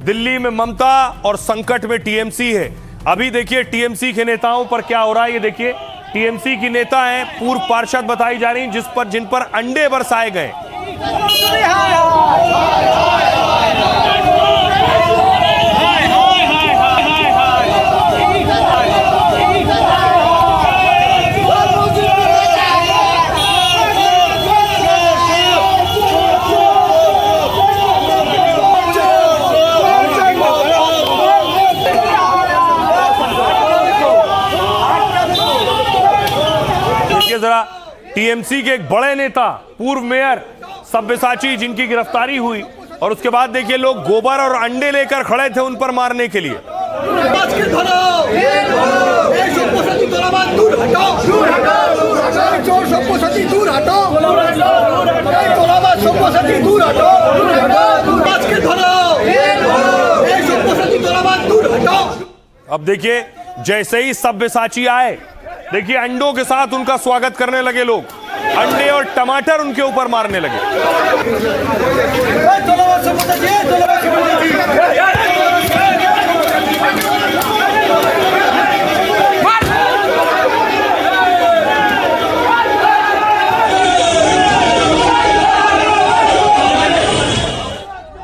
दिल्ली में ममता और संकट में टीएमसी है। अभी देखिए टीएमसी के नेताओं पर क्या हो रहा है। ये देखिए टीएमसी की नेता हैं, पूर्व पार्षद बताई जा रही जिन पर अंडे बरसाए गए। जरा टीएमसी के एक बड़े नेता पूर्व मेयर सब्यसाची जिनकी गिरफ्तारी हुई और उसके बाद देखिए लोग गोबर और अंडे लेकर खड़े थे उन पर मारने के लिए। अब देखिए जैसे ही सब्यसाची आए, देखिए अंडों के साथ उनका स्वागत करने लगे लोग, अंडे और टमाटर उनके ऊपर मारने लगे।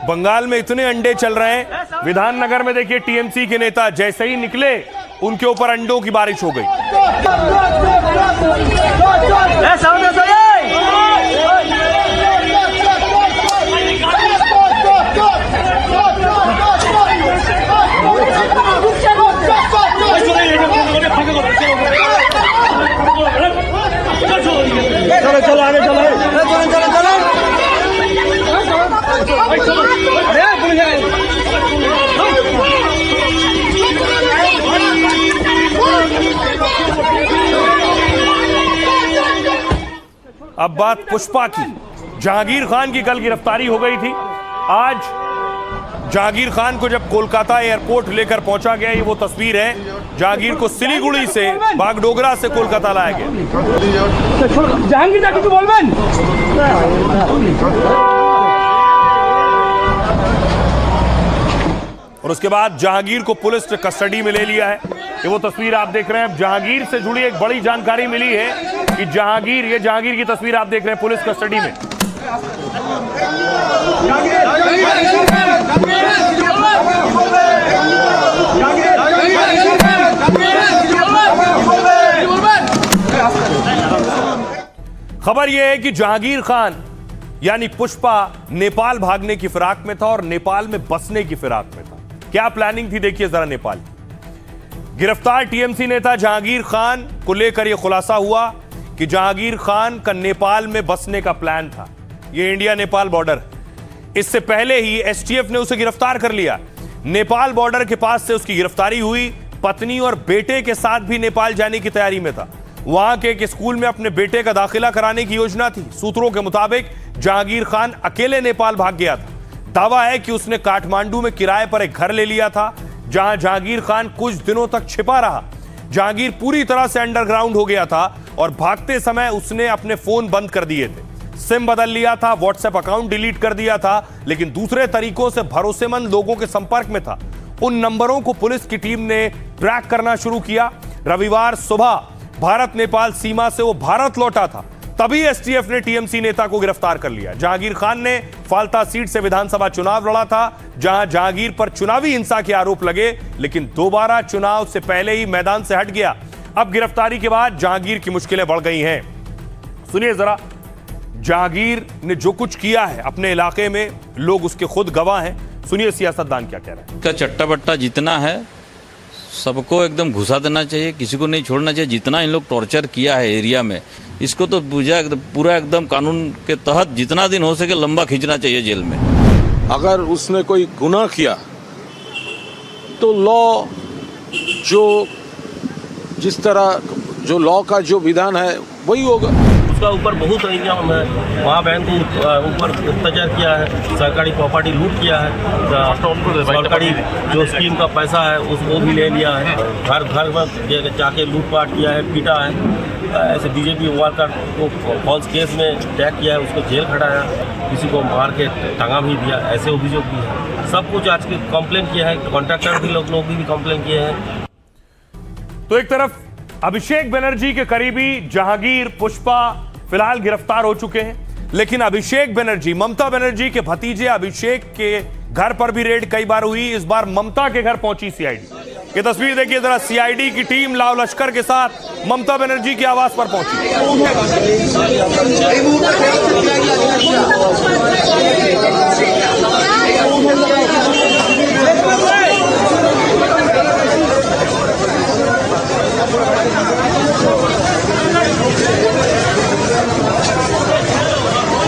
बंगाल में इतने अंडे चल रहे हैं, विधाननगर में देखिए टीएमसी के नेता जैसे ही निकले उनके ऊपर अंडों की बारिश हो गई। चलो चलो आगे चलो चलो चलो अब बात पुष्पा की। जहांगीर खान की कल गिरफ्तारी हो गई थी। आज जहांगीर खान को जब कोलकाता एयरपोर्ट लेकर पहुंचा गया, ये वो तस्वीर है। जहांगीर को सिलीगुड़ी से बागडोगरा से कोलकाता लाया गया। जहांगीर जाके क्यों बोलबेन? और उसके बाद जहांगीर को पुलिस ने कस्टडी में ले लिया है। ये वो तस्वीर आप देख रहे हैं। जहांगीर से जुड़ी एक बड़ी जानकारी मिली है कि जहांगीर की तस्वीर आप देख रहे हैं पुलिस कस्टडी में। खबर यह है कि जहांगीर खान यानी पुष्पा नेपाल भागने की फिराक में था और नेपाल में बसने की फिराक में था। क्या प्लानिंग थी देखिए जरा नेपाल। गिरफ्तार टीएमसी नेता जहांगीर खान को लेकर यह खुलासा हुआ कि जहांगीर खान का नेपाल में बसने का प्लान था। यह इंडिया नेपाल बॉर्डर, इससे पहले ही एसटीएफ ने उसे गिरफ्तार कर लिया। नेपाल बॉर्डर के पास से उसकी गिरफ्तारी हुई। पत्नी और बेटे के साथ भी नेपाल जाने की तैयारी में था। वहां के एक स्कूल में अपने बेटे का दाखिला कराने की योजना थी। सूत्रों के मुताबिक जहांगीर खान अकेले नेपाल भाग गया था। दावा है कि उसने काठमांडू में किराए पर एक घर ले लिया था, जहां जहांगीर खान कुछ दिनों तक छिपा रहा। जहांगीर पूरी तरह से अंडरग्राउंड हो गया था और भागते समय उसने अपने फोन बंद कर दिए थे, सिम बदल लिया था, व्हाट्सएप अकाउंट डिलीट कर दिया था, लेकिन दूसरे तरीकों से भरोसेमंद लोगों के संपर्क में था। उन नंबरों को पुलिस की टीम ने ट्रैक करना शुरू किया। रविवार सुबह भारत नेपाल सीमा से वो भारत लौटा था, तभी एसटीएफ ने टीएमसी नेता को गिरफ्तार कर लिया। जहांगीर खान ने फाल्ता सीट से विधानसभा चुनाव लड़ा था, जहां जहांगीर पर चुनावी हिंसा के आरोप लगे, लेकिन दोबारा चुनाव से पहले ही मैदान से हट गया। अब गिरफ्तारी के बाद जहांगीर की मुश्किलें बढ़ गई हैं। सुनिए जरा, जहांगीर ने जो कुछ किया है अपने इलाके में, लोग उसके खुद गवाह हैं। सुनिए सियासतदान क्या कह रहे हैं। का चट्टा बट्टा जितना है सबको एकदम घुसा देना चाहिए, किसी को नहीं छोड़ना चाहिए। जितना इन लोग टॉर्चर किया है एरिया में, इसको तो पूरा एकदम कानून के तहत जितना दिन हो सके लंबा खींचना चाहिए जेल में। अगर उसने कोई गुनाह किया तो लॉ जो जिस तरह जो लॉ का जो विधान है वही होगा। उसका ऊपर बहुत इल्जाम है, वहाँ बहन को ऊपर अत्याचार किया है, सरकारी प्रॉपर्टी लूट किया है, सरकारी जो स्कीम का पैसा है उसको भी ले लिया है, घर घर में जाके लूटपाट किया है, पीटा है। ऐसे बीजेपी उम्मीदवार को फॉल्स केस में टैग किया है, उसको जेल खटाया, किसी को मार के टंगा भी दिया, ऐसे अभियोग भी है। सब कुछ आज की कंप्लेन किया है, कॉन्ट्रैक्टर भी लोग भी कंप्लेन किए हैं। तो एक तरफ अभिषेक बनर्जी के करीबी जहांगीर, पुष्पा फिलहाल गिरफ्तार हो चुके हैं, लेकिन अभिषेक बनर्जी, ममता बनर्जी के भतीजे अभिषेक के घर पर भी रेड कई बार हुई। इस बार ममता के घर पहुंची सीआईडी। ये तस्वीर देखिए जरा, सीआईडी की टीम लाव लश्कर के साथ ममता बनर्जी के आवास पर पहुंची।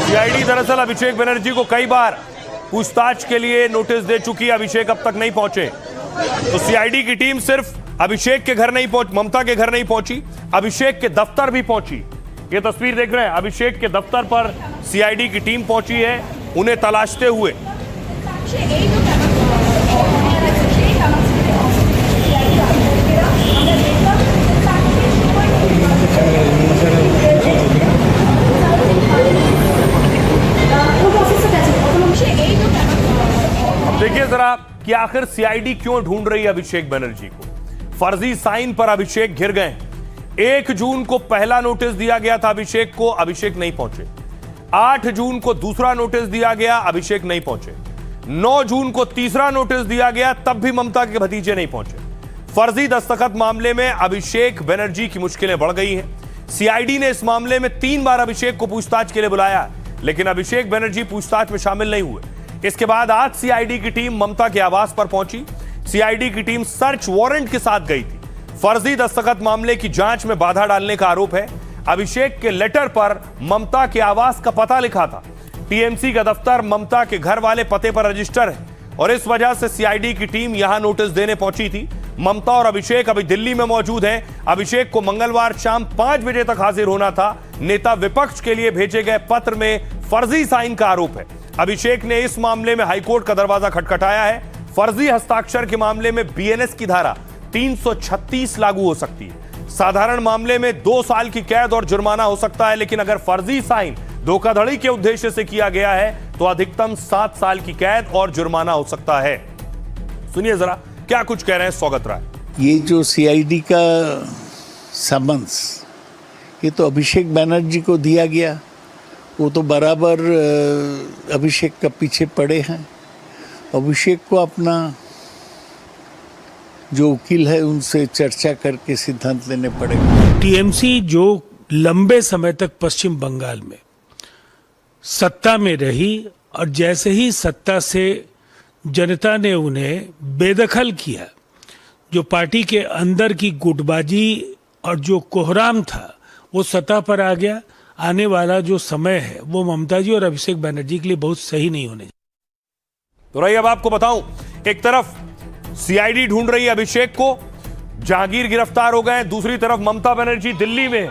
सीआईडी दरअसल अभिषेक बनर्जी को कई बार पूछताछ के लिए नोटिस दे चुकी है, अभिषेक अब तक नहीं पहुंचे। तो सीआईडी की टीम सिर्फ अभिषेक के घर नहीं पहुंची, ममता के घर नहीं पहुंची, अभिषेक के दफ्तर भी पहुंची। ये तस्वीर देख रहे हैं, अभिषेक के दफ्तर पर सीआईडी की टीम पहुंची है उन्हें तलाशते हुए। देखिए जरा कि आखिर सीआईडी क्यों ढूंढ रही है अभिषेक बनर्जी को। फर्जी साइन पर अभिषेक घिर गए। 1 जून को पहला नोटिस दिया गया था अभिषेक को, अभिषेक नहीं पहुंचे। 8 जून को दूसरा नोटिस दिया गया, अभिषेक नहीं पहुंचे। 9 जून को तीसरा नोटिस दिया गया, तब भी ममता के भतीजे नहीं पहुंचे। फर्जी दस्तखत मामले में अभिषेक बनर्जी की मुश्किलें बढ़ गई हैं। सीआईडी ने इस मामले में 3 बार अभिषेक को पूछताछ के लिए बुलाया, लेकिन अभिषेक बनर्जी पूछताछ में शामिल नहीं हुए। इसके बाद आज सीआईडी की टीम ममता के आवास पर पहुंची। सीआईडी की टीम सर्च वारंट के साथ गई थी। फर्जी दस्तखत मामले की जांच में बाधा डालने का आरोप है। अभिषेक के लेटर पर ममता के आवास का पता लिखा था। टीएमसी का दफ्तर ममता के घर वाले पते पर रजिस्टर है और इस वजह से सीआईडी की टीम यहां नोटिस देने पहुंची थी। ममता और अभिषेक अभी दिल्ली में मौजूद हैं। अभिषेक को मंगलवार शाम 5 बजे तक हाजिर होना था। नेता विपक्ष के लिए भेजे गए पत्र में फर्जी साइन का आरोप है। अभिषेक ने इस मामले में हाईकोर्ट का दरवाजा खटखटाया है। फर्जी हस्ताक्षर के मामले में बीएनएस की धारा 336 लागू हो सकती है। साधारण मामले में 2 साल की कैद और जुर्माना हो सकता है, लेकिन अगर फर्जी साइन धोखाधड़ी के उद्देश्य से किया गया है तो अधिकतम 7 साल की कैद और जुर्माना हो सकता है। सुनिए जरा क्या कुछ कह रहे हैं स्वागत राय। ये जो सीआईडी का समन्स, ये तो अभिषेक बनर्जी को दिया गया। वो तो बराबर अभिषेक का पीछे पड़े हैं। अभिषेक को अपना जो वकील है उनसे चर्चा करके सिद्धांत लेने पड़ेगा। टीएमसी जो लंबे समय तक पश्चिम बंगाल में सत्ता में रही और जैसे ही सत्ता से जनता ने उन्हें बेदखल किया, जो पार्टी के अंदर की गुटबाजी और जो कोहराम था वो सत्ता पर आ गया। आने वाला जो समय है वो ममता जी और अभिषेक बनर्जी के लिए बहुत सही नहीं होने। तो रही अब आपको बताऊं, एक तरफ सीआईडी ढूंढ रही है अभिषेक को, जहांगीर गिरफ्तार हो गए, दूसरी तरफ ममता बनर्जी दिल्ली में।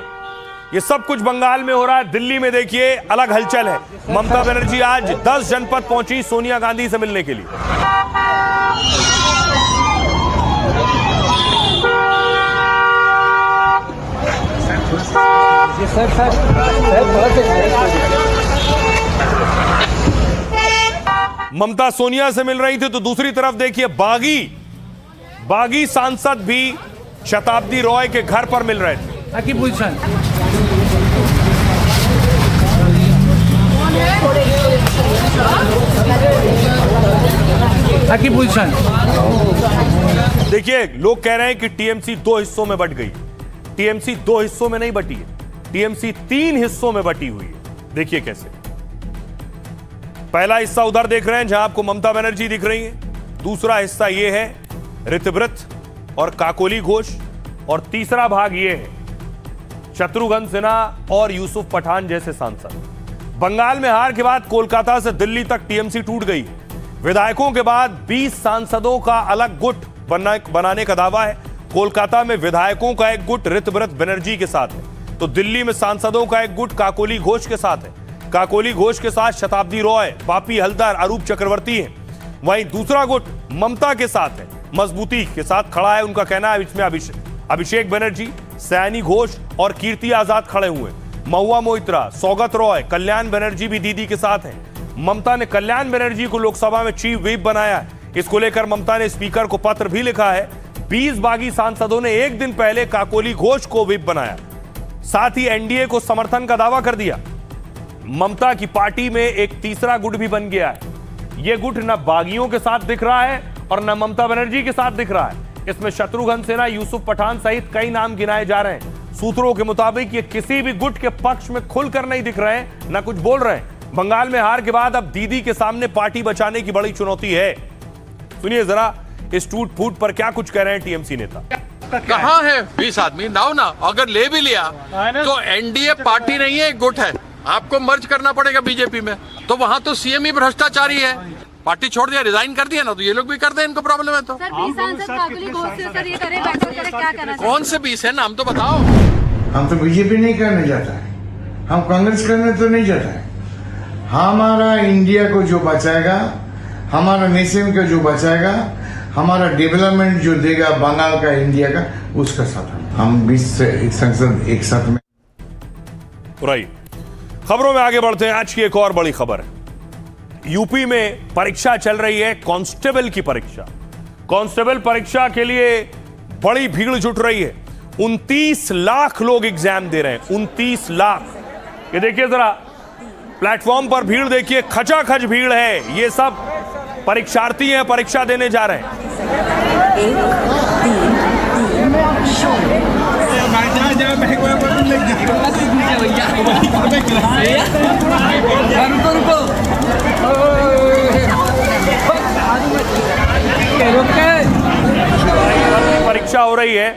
ये सब कुछ बंगाल में हो रहा है, दिल्ली में देखिए अलग हलचल है। ममता बनर्जी आज 10 जनपद पहुंची सोनिया गांधी से मिलने के लिए। ममता सोनिया से मिल रही थी, तो दूसरी तरफ देखिए बागी सांसद भी शताब्दी रॉय के घर पर मिल रहे थे। की पोजीशन की पोजीशन देखिए लोग कह रहे हैं कि टीएमसी 2 हिस्सों में बंट गई। टीएमसी 2 हिस्सों में नहीं बटी है, टीएमसी 3 हिस्सों में बटी हुई है। देखिए कैसे। पहला हिस्सा उधर देख रहे हैं जहां आपको ममता बनर्जी दिख रही है, दूसरा हिस्सा ये है ऋतव्रत और काकोली घोष, और तीसरा भाग ये है शत्रुघ्न सिन्हा और यूसुफ पठान जैसे सांसद। बंगाल में हार के बाद कोलकाता से दिल्ली तक टीएमसी टूट गई। विधायकों के बाद 20 सांसदों का अलग गुट बनाने का दावा है। कोलकाता में विधायकों का एक गुट ऋतव्रत बनर्जी के साथ है, तो दिल्ली में सांसदों का एक गुट काकोली घोष के साथ है। काकोली घोष के साथ शताब्दी रॉय, पापी हलदर, अरूप चक्रवर्ती हैं। वहीं दूसरा गुट ममता के साथ है, मजबूती के साथ खड़ा है। उनका कहना है इसमें अभिषेक बनर्जी सयानी घोष और कीर्ति आजाद खड़े हुए। महुआ मोइत्रा, सौगत रॉय, कल्याण बनर्जी भी दीदी के साथ हैं। ममता ने कल्याण बनर्जी को लोकसभा में चीफ व्हिप बनाया है। इसको लेकर ममता ने स्पीकर को पत्र भी लिखा है। 20 बागी सांसदों ने एक दिन पहले काकोली घोष को व्हिप बनाया, साथ ही एनडीए को समर्थन का दावा कर दिया। ममता की पार्टी में एक तीसरा गुट भी बन गया है। यह गुट न बागियों के साथ दिख रहा है और न ममता बनर्जी के साथ दिख रहा है। इसमें शत्रुघ्न सिन्हा, यूसुफ पठान सहित कई नाम गिनाए जा रहे हैं। सूत्रों के मुताबिक ये किसी भी गुट के पक्ष में खुलकर नहीं दिख रहे हैं, न कुछ बोल रहे हैं। बंगाल में हार के बाद अब दीदी के सामने पार्टी बचाने की बड़ी चुनौती है। सुनिए जरा इस टूट फूट पर क्या कुछ कह रहे हैं टीएमसी नेता। कहाँ है 20 आदमी? लाओ ना, अगर ले भी लिया तो एनडीए पार्टी नहीं है, एक गुट है। आपको मर्ज करना पड़ेगा बीजेपी में, तो वहाँ तो सीएम ही भ्रष्टाचारी है। पार्टी छोड़ दिया, रिजाइन कर दिया ना, तो ये लोग भी कर दें, इनको प्रॉब्लम है तो। सर 20 सांसद काकोली घोष से सर ये करे बैठक करे, क्या करना चाहिए? कौन से 20 है, नाम तो बताओ। हम तो बीजेपी नहीं करने जाता है, हम कांग्रेस करने तो नहीं जाता है। हमारा इंडिया को जो बचाएगा, हमारा नेशन को जो बचाएगा, हमारा डेवलपमेंट जो देगा बंगाल का, इंडिया का, उसका साथ हम 20 संसद एक साथ में। राइट, खबरों में आगे बढ़ते हैं। आज की एक और बड़ी खबर है। यूपी में परीक्षा चल रही है, कांस्टेबल की परीक्षा। कांस्टेबल परीक्षा के लिए बड़ी भीड़ जुट रही है। 29 लाख लोग एग्जाम दे रहे हैं। 29 लाख। ये देखिए जरा प्लेटफॉर्म पर भीड़ देखिए, खचाखच भीड़ है। ये सब परीक्षार्थी हैं, परीक्षा देने जा रहे हैं। परीक्षा हो रही है।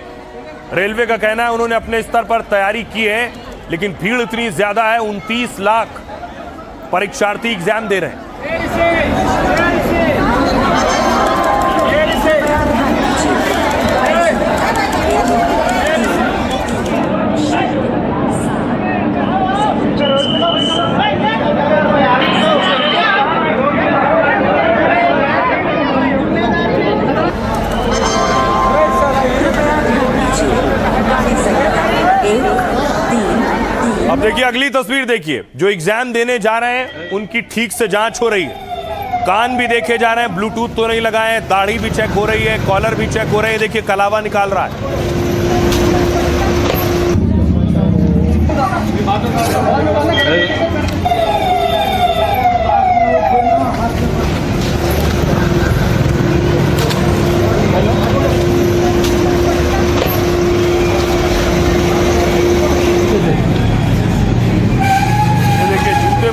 रेलवे का कहना है उन्होंने अपने स्तर पर तैयारी की है, लेकिन भीड़ इतनी ज्यादा है। 29 लाख परीक्षार्थी एग्जाम दे रहे हैं। अब देखिए अगली तस्वीर देखिए। जो एग्जाम देने जा रहे हैं उनकी ठीक से जांच हो रही है। कान भी देखे जा रहे हैं, ब्लूटूथ तो नहीं लगाए हैं, दाढ़ी भी चेक हो रही है, कॉलर भी चेक हो रही है। देखिए कलावा निकाल रहा है।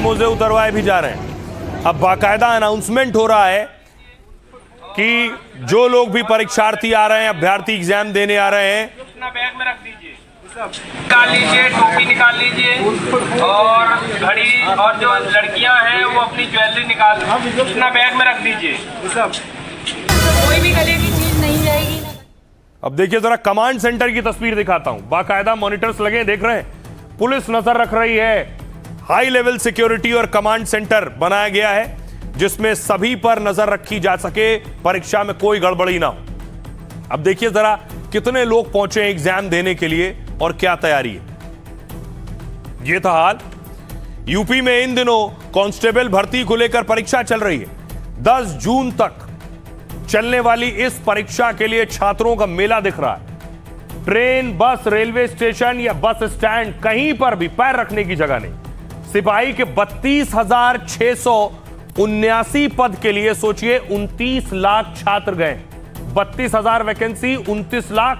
मोजे उतरवाए भी जा रहे हैं। अब बाकायदा अनाउंसमेंट हो रहा है कि जो लोग भी परीक्षार्थी आ रहे हैं, अभ्यर्थी एग्जाम देने आ रहे हैं, अपना बैग में रख दीजिए, निकाल लीजिए, टोपी निकाल लीजिए और घड़ी, और जो लड़कियां हैं वो अपनी ज्वेलरी निकाल अपना बैग में रख दीजिए। कोई भी गले की चीज नहीं जाएगी। अब देखिए जरा कमांड सेंटर की तस्वीर दिखाता हूं। बाकायदा मॉनिटर्स लगे, देख रहे हैं। पुलिस नजर रख रही है। हाई लेवल सिक्योरिटी और कमांड सेंटर बनाया गया है, जिसमें सभी पर नजर रखी जा सके, परीक्षा में कोई गड़बड़ी ना हो। अब देखिए जरा कितने लोग पहुंचे एग्जाम देने के लिए और क्या तैयारी है। यह था हाल। यूपी में इन दिनों कांस्टेबल भर्ती को लेकर परीक्षा चल रही है। 10 जून तक चलने वाली इस परीक्षा के लिए छात्रों का मेला दिख रहा है। ट्रेन, बस, रेलवे स्टेशन या बस स्टैंड, कहीं पर भी पैर रखने की जगह नहीं। सिपाही के 32,679 पद के लिए सोचिए 29 लाख छात्र गए। 32,000 वैकेंसी, 29 लाख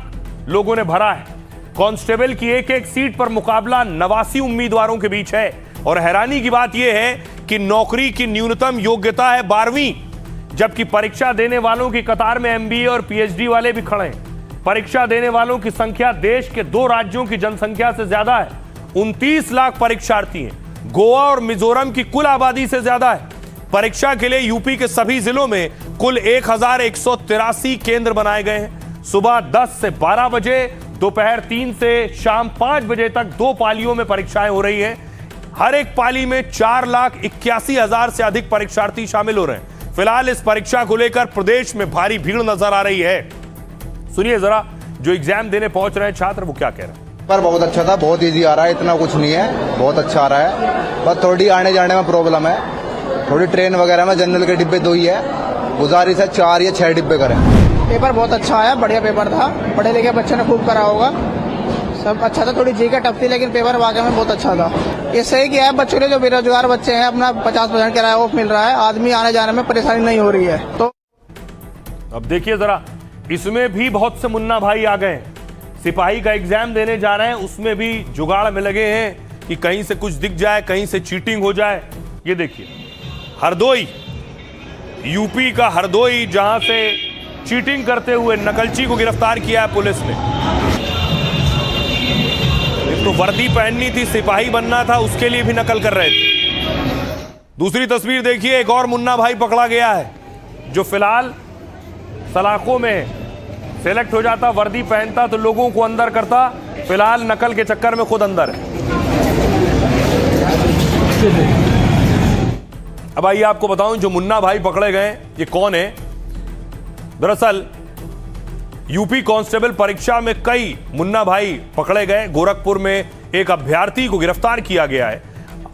लोगों ने भरा है। कांस्टेबल की एक एक सीट पर मुकाबला 89 उम्मीदवारों के बीच है। और हैरानी की बात यह है कि नौकरी की न्यूनतम योग्यता है 12वीं, जबकि परीक्षा देने वालों की कतार में एमबीए और पीएचडी वाले भी खड़े हैं। परीक्षा देने वालों की संख्या देश के 2 राज्यों की जनसंख्या से ज्यादा है। 29 लाख परीक्षार्थी हैं। गोवा और मिजोरम की कुल आबादी से ज्यादा है। परीक्षा के लिए यूपी के सभी जिलों में कुल 1183 केंद्र बनाए गए हैं। सुबह 10 से 12 बजे, दोपहर 3 से शाम 5 बजे तक 2 पालियों में परीक्षाएं हो रही हैं। हर एक पाली में 4,81,000 से अधिक परीक्षार्थी शामिल हो रहे हैं। फिलहाल इस परीक्षा को लेकर प्रदेश में भारी भीड़ नजर आ रही है। सुनिए जरा जो एग्जाम देने पहुंच रहे हैं छात्र, वो क्या कह रहे हैं। पर बहुत अच्छा था, बहुत इजी आ रहा है, इतना कुछ नहीं है, बहुत अच्छा आ रहा है। बस थोड़ी आने जाने में प्रॉब्लम है, थोड़ी ट्रेन वगैरह में जनरल के डिब्बे 2 ही है, गुजारिश है 4 या 6 डिब्बे करें। पेपर बहुत अच्छा आया, बढ़िया पेपर था, पढ़े लिखे बच्चे ने खूब करा होगा, सब अच्छा था। थोड़ी जीके टफ थी लेकिन पेपर वाकई में बहुत अच्छा था। ये सही किया है बच्चों ने, जो बेरोजगार बच्चे हैं अपना 50% किराया ऑफ मिल रहा है, आदमी आने जाने में परेशानी नहीं हो रही है। तो अब देखिए जरा, इसमें भी बहुत से मुन्ना भाई आ गए। सिपाही का एग्जाम देने जा रहे हैं, उसमें भी जुगाड़ में लगे हैं कि कहीं से कुछ दिख जाए, कहीं से चीटिंग हो जाए। ये देखिए हरदोई, यूपी का हरदोई, जहां से चीटिंग करते हुए नकलची को गिरफ्तार किया है पुलिस ने। एक तो वर्दी पहननी थी, सिपाही बनना था, उसके लिए भी नकल कर रहे थे। दूसरी तस्वीर देखिए, एक और मुन्ना भाई पकड़ा गया है जो फिलहाल सलाखों में सेलेक्ट हो जाता, वर्दी पहनता तो लोगों को अंदर करता, फिलहाल नकल के चक्कर में खुद अंदर है। अब आइए आपको बताऊं जो मुन्ना भाई पकड़े गए ये कौन है। दरअसल यूपी कांस्टेबल परीक्षा में कई मुन्ना भाई पकड़े गए। गोरखपुर में एक अभ्यर्थी को गिरफ्तार किया गया है।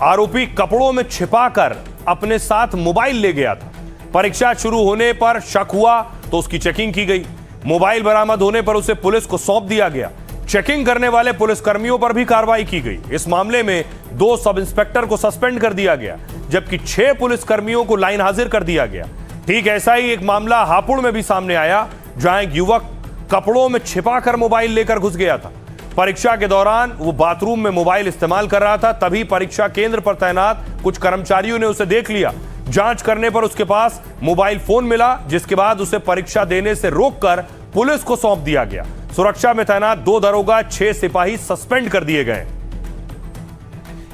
आरोपी कपड़ों में छिपाकर अपने साथ मोबाइल ले गया था। परीक्षा शुरू होने पर शक हुआ तो उसकी चेकिंग की गई। मोबाइल बरामद होने पर उसे पुलिस को सौंप दिया गया। चेकिंग करने वाले पुलिसकर्मियों पर भी कार्रवाई की गई। इस मामले में 2 सब इंस्पेक्टर को सस्पेंड कर दिया गया, जबकि 6 पुलिसकर्मियों को लाइन हाजिर कर दिया गया। ठीक ऐसा ही एक मामला हापुड़ में भी सामने आया, जहां एक युवक कपड़ों में छिपाकर मोबाइल लेकर घुस गया था। परीक्षा के दौरान वो बाथरूम में मोबाइल इस्तेमाल कर रहा था, तभी परीक्षा केंद्र पर तैनात कुछ कर्मचारियों ने उसे देख लिया। जांच करने पर उसके पास मोबाइल फोन मिला, जिसके बाद उसे परीक्षा देने से रोककर पुलिस को सौंप दिया गया। सुरक्षा में तैनात 2 दरोगा, 6 सिपाही सस्पेंड कर दिए गए।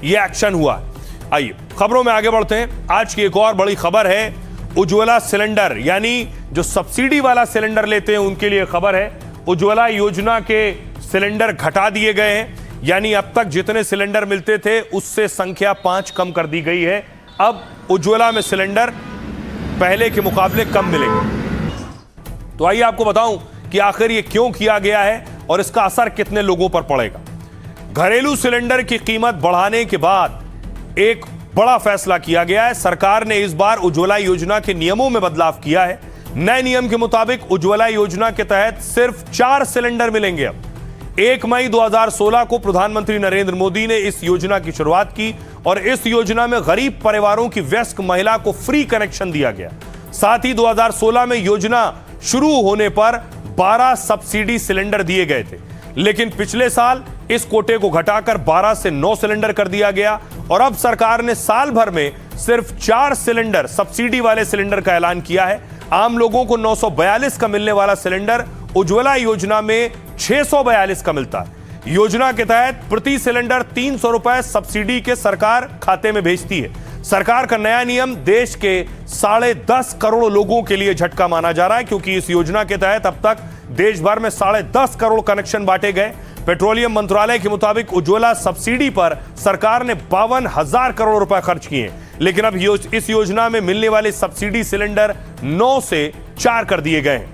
यह एक्शन हुआ। आइए खबरों में आगे बढ़ते हैं। आज की एक और बड़ी खबर है उज्ज्वला सिलेंडर, यानी जो सब्सिडी वाला सिलेंडर लेते हैं उनके लिए खबर है। उज्ज्वला योजना के सिलेंडर घटा दिए गए हैं, यानी अब तक जितने सिलेंडर मिलते थे उससे संख्या 5 कम कर दी गई है। अब उज्ज्वला में सिलेंडर पहले के मुकाबले कम मिलेंगे। तो आइए आपको बताऊं कि आखिर ये क्यों किया गया है और इसका असर कितने लोगों पर पड़ेगा। घरेलू सिलेंडर की कीमत बढ़ाने के बाद एक बड़ा फैसला किया गया है। सरकार ने इस बार उज्ज्वला योजना के नियमों में बदलाव किया है। नए नियम के मुताबिक उज्ज्वला योजना के तहत सिर्फ 4 सिलेंडर मिलेंगे। अब 1 मई 2016 को प्रधानमंत्री नरेंद्र मोदी ने इस योजना की शुरुआत की और इस योजना में गरीब परिवारों की वयस्क महिला को फ्री कनेक्शन दिया गया। साथ ही 2016 में योजना शुरू होने पर 12 सब्सिडी सिलेंडर दिए गए थे, लेकिन पिछले साल इस कोटे को घटाकर 12 से 9 सिलेंडर कर दिया गया और अब सरकार ने साल भर में सिर्फ 4 सिलेंडर सब्सिडी वाले सिलेंडर का ऐलान किया है। आम लोगों को 942 का मिलने वाला सिलेंडर उज्ज्वला योजना में 642 का मिलता है। योजना के तहत प्रति सिलेंडर 300 रुपए सब्सिडी के सरकार खाते में भेजती है। सरकार का नया नियम देश के 10.5 करोड़ लोगों के लिए झटका माना जा रहा है, क्योंकि इस योजना के तहत अब तक देश भर में 10.5 करोड़ कनेक्शन बांटे गए। पेट्रोलियम मंत्रालय के मुताबिक उज्ज्वला सब्सिडी पर सरकार ने 52,000 करोड़ रुपए खर्च किए, लेकिन अब इस योजना में मिलने वाले सब्सिडी सिलेंडर 9 से 4 कर दिए गए हैं।